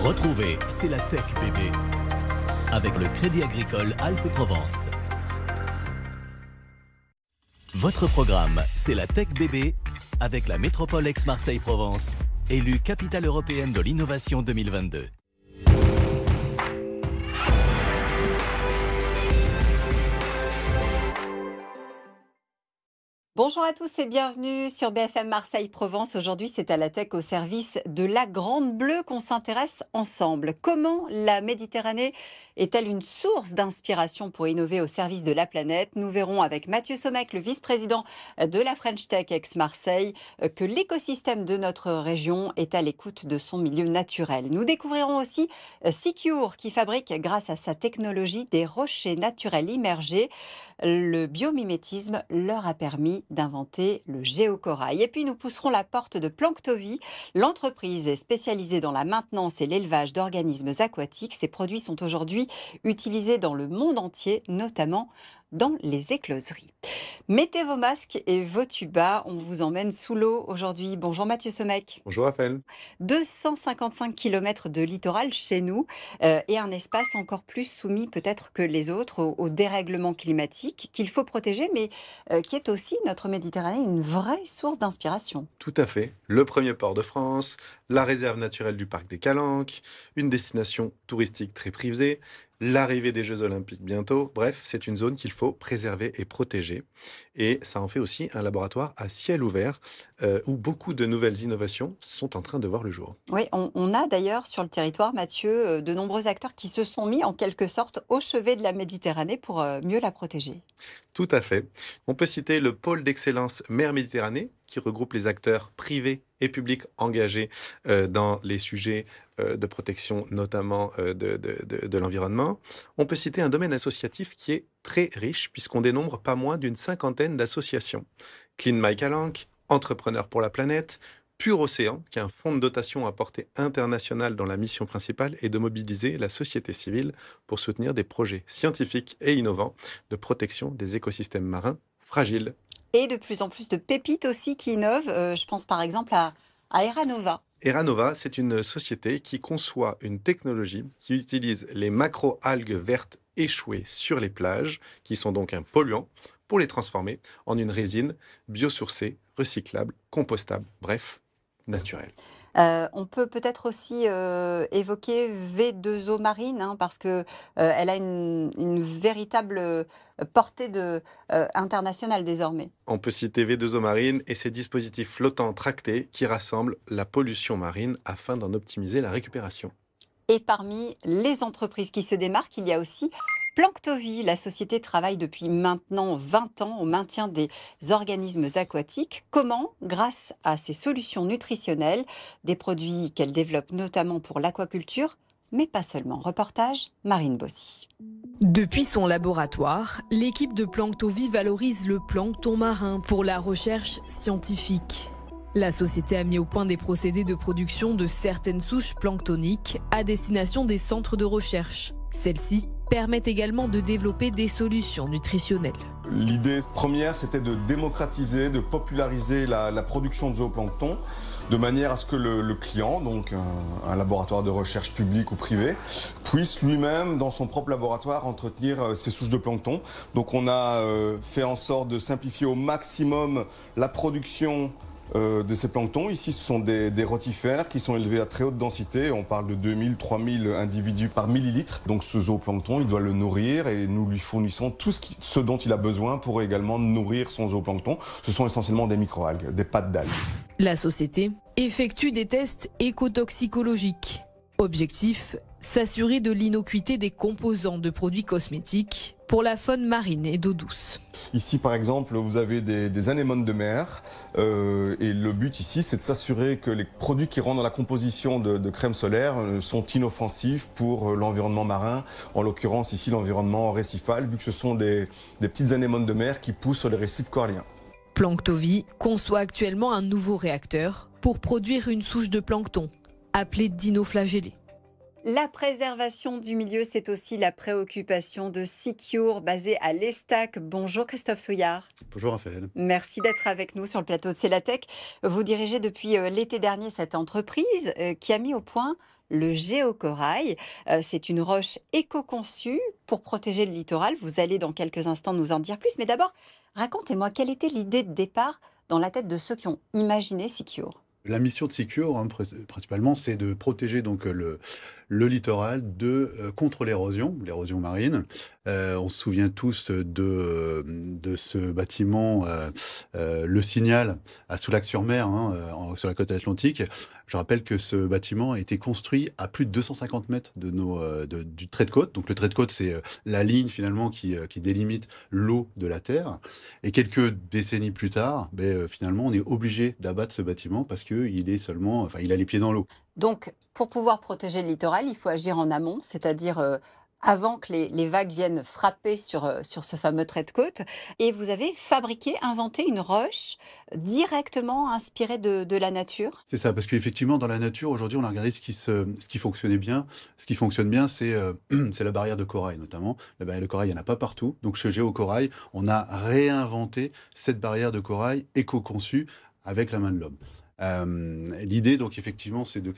Retrouvez C'est la Tech bébé avec le Crédit Agricole Alpes-Provence. Votre programme C'est la Tech bébé avec la métropole Aix-Marseille-Provence, élue capitale européenne de l'innovation 2022. Bonjour à tous et bienvenue sur BFM Marseille-Provence. Aujourd'hui, c'est à la tech au service de la Grande Bleue qu'on s'intéresse ensemble. Comment la Méditerranée est-elle une source d'inspiration pour innover au service de la planète? Nous verrons avec Mathieu Sommeck, le vice-président de la French Tech Aix-Marseille, que l'écosystème de notre région est à l'écoute de son milieu naturel. Nous découvrirons aussi Secure qui fabrique, grâce à sa technologie, des rochers naturels immergés. Le biomimétisme leur a permis d'inventer le géocorail. Et puis nous pousserons la porte de Planctovie. L'entreprise est spécialisée dans la maintenance et l'élevage d'organismes aquatiques. Ces produits sont aujourd'hui utilisés dans le monde entier, notamment dans les écloseries. Mettez vos masques et vos tubas, on vous emmène sous l'eau aujourd'hui. Bonjour Mathieu Sommeck. Bonjour Raphaël. 255 km de littoral chez nous et un espace encore plus soumis peut-être que les autres au dérèglement climatique qu'il faut protéger, mais qui est aussi, notre Méditerranée, une vraie source d'inspiration. Tout à fait. Le premier port de France, la réserve naturelle du parc des Calanques, une destination touristique très prisée, l'arrivée des Jeux Olympiques bientôt. Bref, c'est une zone qu'il faut préserver et protéger. Et ça en fait aussi un laboratoire à ciel ouvert où beaucoup de nouvelles innovations sont en train de voir le jour. Oui, on a d'ailleurs sur le territoire, Mathieu, de nombreux acteurs qui se sont mis en quelque sorte au chevet de la Méditerranée pour mieux la protéger. Tout à fait. On peut citer le pôle d'excellence Mer Méditerranée, qui regroupe les acteurs privés et publics engagés dans les sujets de protection, notamment de l'environnement. On peut citer un domaine associatif qui est très riche, puisqu'on dénombre pas moins d'une 50aine d'associations. Clean My Calanque, Entrepreneurs pour la planète, Pur Océan, qui est un fonds de dotation à portée internationale dont la mission principale est de mobiliser la société civile pour soutenir des projets scientifiques et innovants de protection des écosystèmes marins fragiles. Et de plus en plus de pépites aussi qui innovent. Je pense par exemple à Eranova. Eranova, c'est une société qui conçoit une technologie qui utilise les macro-algues vertes échouées sur les plages, qui sont donc un polluant, pour les transformer en une résine biosourcée, recyclable, compostable, bref, naturelle. On peut peut-être aussi évoquer V2O Marine, parce qu'elle a une véritable portée internationale désormais. On peut citer V2O Marine et ses dispositifs flottants tractés qui rassemblent la pollution marine afin d'en optimiser la récupération. Et parmi les entreprises qui se démarquent, il y a aussi Planctovie. La société travaille depuis maintenant 20 ans au maintien des organismes aquatiques. Comment? Grâce à ses solutions nutritionnelles, des produits qu'elle développe notamment pour l'aquaculture, mais pas seulement. Reportage, Marine Bossy. Depuis son laboratoire, l'équipe de Planctovie valorise le plancton marin pour la recherche scientifique. La société a mis au point des procédés de production de certaines souches planctoniques à destination des centres de recherche. Celles-ci permettent également de développer des solutions nutritionnelles. L'idée première, c'était de démocratiser, de populariser la production de zooplancton, de manière à ce que le client, donc un laboratoire de recherche public ou privé, puisse lui-même, dans son propre laboratoire, entretenir ses souches de plancton. Donc on a fait en sorte de simplifier au maximum la production de ces planctons. Ici, ce sont des rotifères qui sont élevés à très haute densité. On parle de 2000, 3000 individus par millilitre. Donc ce zooplancton, il doit le nourrir et nous lui fournissons tout ce dont il a besoin pour également nourrir son zooplancton. Ce sont essentiellement des microalgues, des pâtes d'algues. La société effectue des tests écotoxicologiques. Objectif, s'assurer de l'innocuité des composants de produits cosmétiques pour la faune marine et d'eau douce. Ici, par exemple, vous avez des anémones de mer et le but ici, c'est de s'assurer que les produits qui rentrent dans la composition de crème solaire sont inoffensifs pour l'environnement marin, en l'occurrence ici l'environnement récifal, vu que ce sont des petites anémones de mer qui poussent sur les récifs coralliens. Planctovie conçoit actuellement un nouveau réacteur pour produire une souche de plancton, appelée dinoflagellée. La préservation du milieu, c'est aussi la préoccupation de Secure, basée à l'Estac. Bonjour Christophe Souillard. Bonjour Raphaël. Merci d'être avec nous sur le plateau de C'est la Tech. Vous dirigez depuis l'été dernier cette entreprise qui a mis au point le géocorail. C'est une roche éco-conçue pour protéger le littoral. Vous allez dans quelques instants nous en dire plus. Mais d'abord, racontez-moi, quelle était l'idée de départ dans la tête de ceux qui ont imaginé Secure? La mission de Secure, principalement, c'est de protéger donc le littoral contre l'érosion marine. On se souvient tous de ce bâtiment, le Signal, à Soulac-sur-Mer, sur la côte atlantique. Je rappelle que ce bâtiment a été construit à plus de 250 mètres du trait de côte. Donc le trait de côte, c'est la ligne finalement qui délimite l'eau de la terre. Et quelques décennies plus tard, finalement, on est obligé d'abattre ce bâtiment parce qu'il a les pieds dans l'eau. Donc, pour pouvoir protéger le littoral, il faut agir en amont, c'est-à-dire avant que les vagues viennent frapper sur ce fameux trait de côte. Et vous avez inventé une roche directement inspirée de la nature. C'est ça, parce qu'effectivement, dans la nature, aujourd'hui, on a regardé ce qui fonctionnait bien. Ce qui fonctionne bien, c'est la barrière de corail, notamment. La barrière de corail, il n'y en a pas partout. Donc, chez Géocorail, on a réinventé cette barrière de corail éco-conçue avec la main de l'homme. L'idée, donc, effectivement, c'est de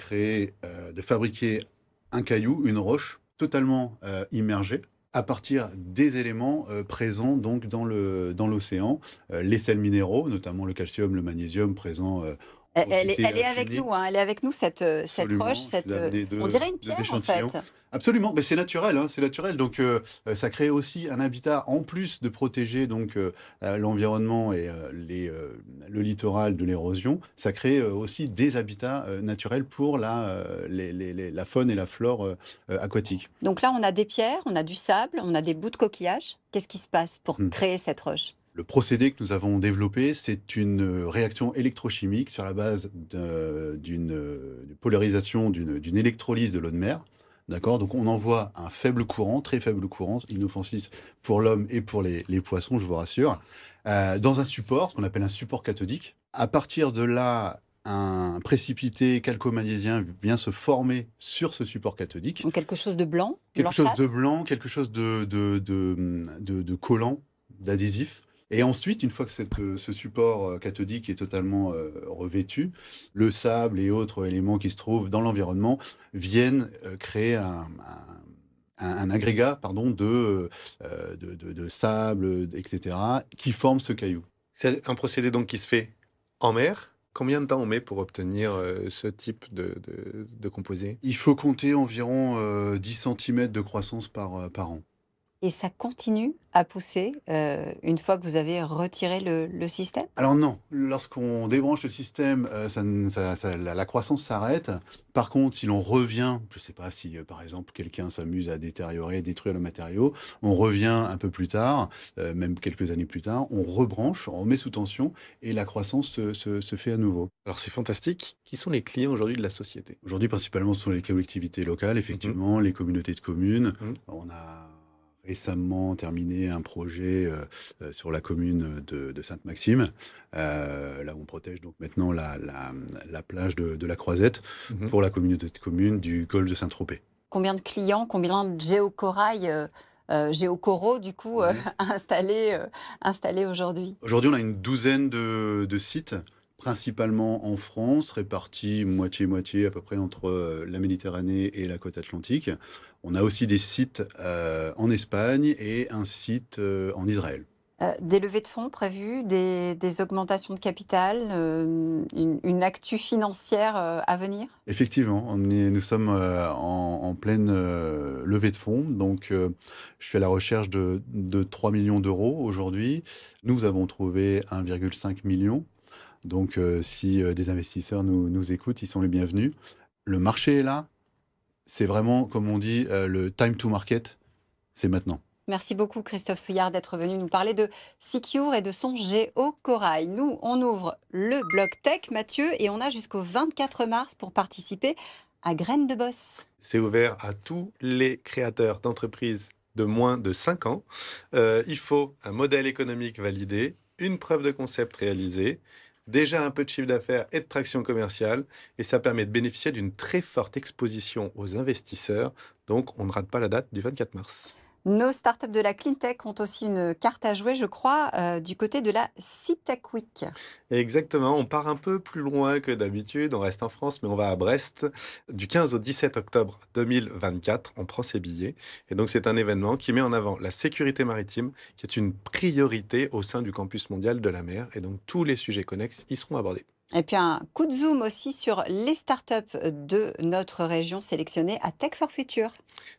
fabriquer un caillou, une roche, totalement immergée, à partir des éléments présents donc dans l'océan, les sels minéraux, notamment le calcium, le magnésium présents. Elle est avec nous, hein. Elle est avec nous, cette roche, on dirait une pierre en fait. Absolument, c'est naturel, c'est naturel. Donc ça crée aussi un habitat, en plus de protéger donc l'environnement et le littoral de l'érosion, ça crée aussi des habitats naturels pour la faune et la flore aquatique. Donc là, on a des pierres, on a du sable, on a des bouts de coquillage. Qu'est-ce qui se passe pour créer cette roche? Le procédé que nous avons développé, c'est une réaction électrochimique sur la base d'une polarisation, d'une électrolyse de l'eau de mer. D'accord? Donc on envoie un faible courant, très faible courant, inoffensif pour l'homme et pour les poissons, je vous rassure, dans un support, qu'on appelle un support cathodique. À partir de là, un précipité calco-magnésien vient se former sur ce support cathodique. Donc quelque chose de blanc? Quelque chose de blanc, quelque chose de collant, d'adhésif. Et ensuite, une fois que ce support cathodique est totalement revêtu, le sable et autres éléments qui se trouvent dans l'environnement viennent créer un agrégat de sable, etc., qui forme ce caillou. C'est un procédé donc qui se fait en mer. Combien de temps on met pour obtenir ce type de composé? Il faut compter environ 10 cm de croissance par an. Et ça continue à pousser une fois que vous avez retiré le système? Alors non, lorsqu'on débranche le système, la croissance s'arrête. Par contre, si l'on revient, je ne sais pas si par exemple quelqu'un s'amuse à détruire le matériau, on revient un peu plus tard, même quelques années plus tard, on rebranche, on met sous tension et la croissance se fait à nouveau. Alors c'est fantastique. Qui sont les clients aujourd'hui de la société? Aujourd'hui, principalement, ce sont les collectivités locales, effectivement, les communautés de communes. On a récemment terminé un projet sur la commune de Sainte-Maxime, là où on protège donc maintenant la plage de la Croisette pour la communauté de communes du golfe de Saint-Tropez. Combien de clients, combien de géocorail, géocoraux du coup installés aujourd'hui? Aujourd'hui, on a une douzaine de sites, principalement en France, répartis moitié-moitié à peu près entre la Méditerranée et la côte atlantique. On a aussi des sites en Espagne et un site en Israël. Des levées de fonds prévues, des augmentations de capital, une actu financière à venir? Effectivement, nous sommes en pleine levée de fonds. Donc, je suis à la recherche de 3 millions d'euros aujourd'hui. Nous avons trouvé 1,5 million. Donc, si des investisseurs nous écoutent, ils sont les bienvenus. Le marché est là. C'est vraiment, comme on dit, le time to market, c'est maintenant. Merci beaucoup Christophe Souillard d'être venu nous parler de Secure et de son géocorail. Nous, on ouvre le bloc tech, Mathieu, et on a jusqu'au 24 mars pour participer à Graines de Boss. C'est ouvert à tous les créateurs d'entreprises de moins de 5 ans. Il faut un modèle économique validé, une preuve de concept réalisée, déjà un peu de chiffre d'affaires et de traction commerciale, et ça permet de bénéficier d'une très forte exposition aux investisseurs. Donc, on ne rate pas la date du 24 mars. Nos startups de la cleantech ont aussi une carte à jouer, je crois, du côté de la CTech Week. Exactement, on part un peu plus loin que d'habitude, on reste en France, mais on va à Brest. Du 15 au 17 octobre 2024, on prend ses billets. Et donc c'est un événement qui met en avant la sécurité maritime, qui est une priorité au sein du campus mondial de la mer. Et donc tous les sujets connexes y seront abordés. Et puis un coup de zoom aussi sur les startups de notre région sélectionnées à Tech for Future.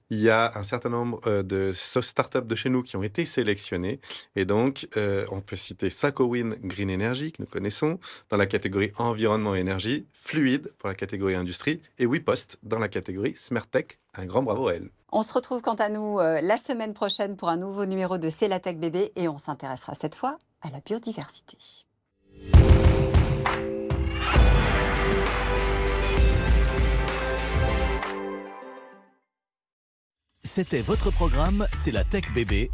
Il y a un certain nombre de startups de chez nous qui ont été sélectionnées. Et donc, on peut citer Sacowin Green Energy, que nous connaissons, dans la catégorie environnement et énergie, Fluide pour la catégorie industrie, et WePost dans la catégorie Smart Tech. Un grand bravo à elle. On se retrouve quant à nous la semaine prochaine pour un nouveau numéro de C'est la Tech Bébé et on s'intéressera cette fois à la biodiversité. C'était votre programme, c'est la Tech Bébé,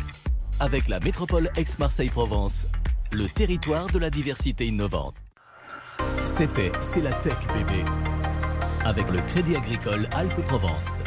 avec la métropole Aix-Marseille-Provence, le territoire de la diversité innovante. C'était C'est la Tech Bébé, avec le Crédit Agricole Alpes-Provence.